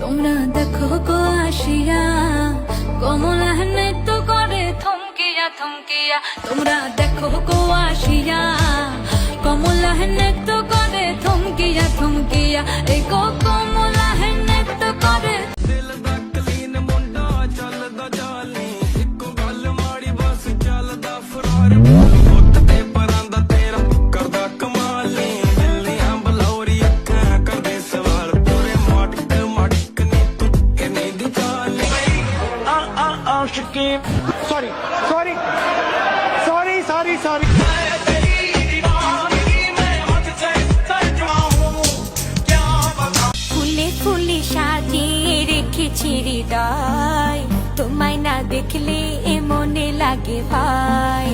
তোমরা দেখো গো আসিয়া কমলা নৃত্য করে থমকিয়া থমকিয়া। তোমরা দেখো গো আসিয়া কমলা নৃত্য করে থমকিয়া থমকিয়া। এই গো কমলা নৃত্য করে sorry sorry sorry sorry sorry ফুলে ফুলে সাজিয়ে রেখেছি হৃদয়, তোমায় না দেখলে এ মনে লাগে ভাই।